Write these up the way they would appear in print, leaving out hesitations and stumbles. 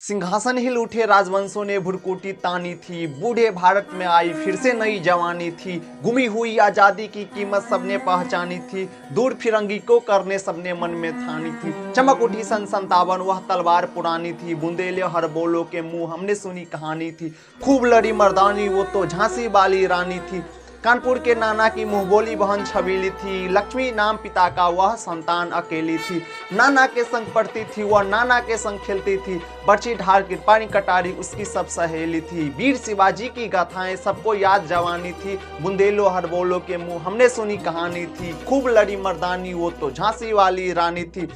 सिंहासन हिल उठे राजवंशों ने भुरकुटी तानी थी, बूढ़े भारत में आई फिर से नई जवानी थी। गुमी हुई आजादी की कीमत सबने पहचानी थी, दूर फिरंगी को करने सबने मन में ठानी थी। चमक उठी सन 57 वह तलवार पुरानी थी, बुंदेले हर बोलो के मुंह हमने सुनी कहानी थी। खूब लड़ी मर्दानी वो तो झांसी वाली रानी थी, कानपुर के नाना की मुंहबोली बहन छबीली थी। लक्ष्मी नाम पिता का वह संतान अकेली थी, नाना के संग पढ़ती थी वह नाना के संग खेलती थी। बर्छी ढाल कृपाणी कटारी उसकी सब सहेली थी। वीर शिवाजी की गाथाएं सबको याद जवानी थी, बुंदेलो हर बोलो के मुंह हमने सुनी कहानी थी। खूब लड़ी मर्दानी वो तो झांसी वाली रानी थी,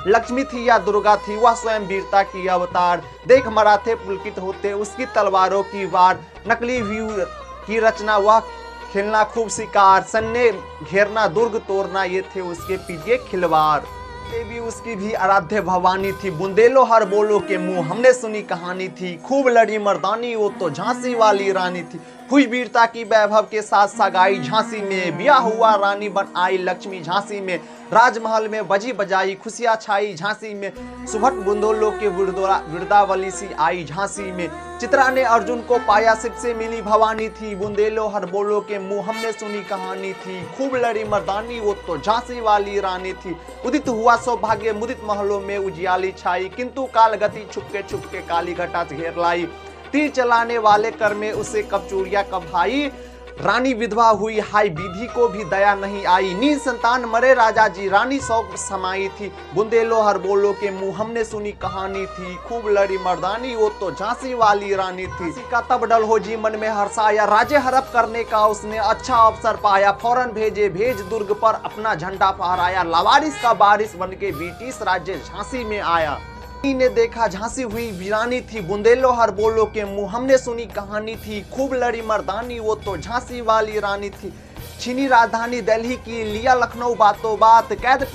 लक्ष्मी थी या दुर्गा थी वह स्वयं वीरता की अवतार। देख मराठे पुलकित होते उसकी तलवारों की वार, नकली वीर की रचना वह खेलना खूब शिकार। सन्ने घेरना दुर्ग तोड़ना ये थे उसके पीछे खिलवाड़। देवी उसकी भी आराध्य भवानी थी, बुंदेलो हर बोलो के मुंह हमने सुनी कहानी थी। खूब लड़ी मर्दानी वो तो झांसी वाली रानी थी, हुई वीरता की वैभव के साथ सगाई झांसी में। ब्याह हुआ रानी बन आई लक्ष्मी झांसी में, राजमहल में बजी बजाई खुशियां छाई झांसी में। सुभट बुंदेलो के वृंदावली सी आई झांसी में, चित्रा ने अर्जुन को पाया शिव से मिली भवानी थी। बुंदेलो हर बोलो के मुंह हमने सुनी कहानी थी, खूब लड़ी मर्दानी वो तो झांसी वाली रानी थी। उदित हुआ सौभाग्य मुदित महलों में उजियाली छाई, किंतु काल गति छुपके काली घटा घेर लाई। तीर चलाने वाले कर में उसे कब चूड़िया कब भाई, रानी विधवा हुई हाय विधि को भी दया नहीं आई। नील संतान मरे राजा जी रानी शौक समाई थी, बुंदेलो हर बोलो के मुंह हमने सुनी कहानी थी। खूब लड़ी मर्दानी वो तो झांसी वाली रानी थी। का तब डल हो जी मन में हर्षाया, राज्य हड़प करने का उसने अच्छा अवसर पाया। फौरन भेज दुर्ग पर अपना झंडा फहराया, लावारिस का बारिश बन के ब्रिटिश राज्य झांसी में आया। ने देखा झांसी हुई वीरानी थी, बुंदेलो हर बोलो के मुंह हमने सुनी कहानी थी। खूब लड़ी मर्दानी वो तो झांसी वाली रानी थी। छीनी राजधानी दिल्ली की लिया लखनऊ बातों बात, कैद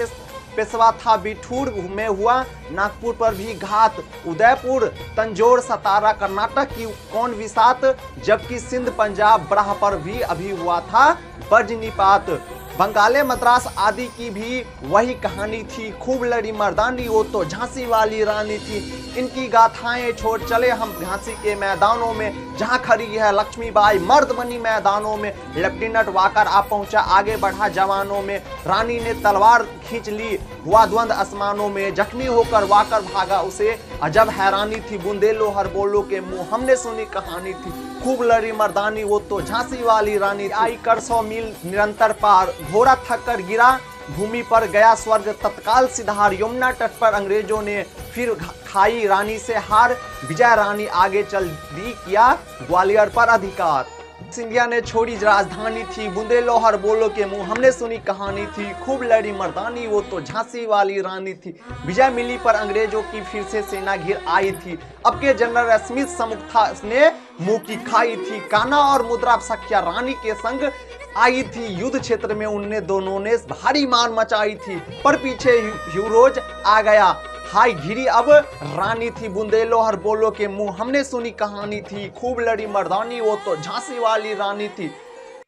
पेशवा था बिठूर में हुआ नागपुर पर भी घात। उदयपुर तंजौर सतारा कर्नाटक की कौन विसात, जबकि सिंध पंजाब बराह पर भी अभी हुआ था वज्रपात। बंगाले मद्रास आदि की भी वही कहानी थी, खूब लड़ी मर्दानी वो तो झांसी वाली रानी थी। इनकी गाथाएं छोड़ चले हम झांसी के मैदानों में, जहां खड़ी है लक्ष्मीबाई मर्द बनी मैदानों में। लेफ्टिनेंट वाकर आ पहुंचा आगे बढ़ा जवानों में, रानी ने तलवार खींच ली हुआ द्वंद आसमानों में। जख्मी होकर वाकर भागा उसे अजब हैरानी थी, बुंदेलो हर बोलो के मुंह हमने सुनी कहानी थी। खूब लड़ी मर्दानी वो तो झांसी वाली रानी आई कर 100 मील निरंतर पार, घोड़ा थक कर गिरा भूमि पर गया स्वर्ग तत्काल सिधार। यमुना तट पर अंग्रेजों ने फिर खाई रानी से हार, विजय रानी आगे चल दी किया ग्वालियर पर अधिकार। सिंधिया ने छोड़ी राजधानी थी, बुंदेलो हर बोलो के मुंह हमने सुनी कहानी थी। खूब लड़ी मर्दानी वो तो झांसी वाली रानी थी। विजय मिली पर अंग्रेजों की फिर से सेना घिर आई थी, अब के जनरल स्मिथ सम्मुख था उसने मुंह की खाई थी। कान्हा और मुद्रा सख्या रानी के संग आई थी, युद्ध क्षेत्र में उनने दोनों ने भारी मार मचाई थी। पर पीछे यूरोज आ गया हाय घिरी अब रानी थी, बुंदेलो हर बोलो के मुंह हमने सुनी कहानी थी। खूब लड़ी मर्दानी वो तो झांसी वाली रानी थी।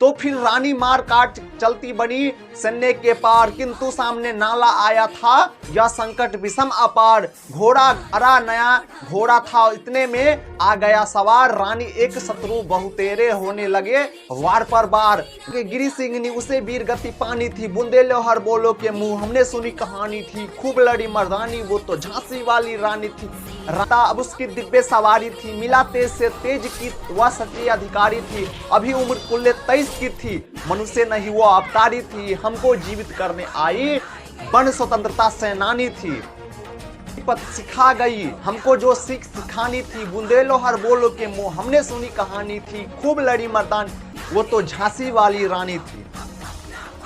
तो फिर रानी मार काट चलती बनी सन्ने के पार, किंतु सामने नाला आया था यह संकट विषम अपार। घोड़ा अरा नया घोड़ा था, इतने में आ गया सवार। रानी एक शत्रु बहुतेरे होने लगे वार पर बार। गिरी सिंह उसे वीर गति पानी थी, बुंदेलो हर बोलो के मुंह हमने सुनी कहानी थी। खूब लड़ी मर्दानी वो तो झांसी वाली रानी थी। राता अब उसकी दिव्य सवारी थी, मिला तेज से तेज की वह सच्ची अधिकारी थी। अभी उम्र कुल्ले 23 की थी, मनुष्य नहीं वो अवतारी थी। हमको जीवित करने आई बन स्वतंत्रता सेनानी थी, पथ सिखा गई हमको जो सीख सिखानी थी। बुंदेलो हर बोलो के मुंह हमने सुनी कहानी थी। खूब लड़ी मर्दानी वो तो झांसी वाली रानी थी।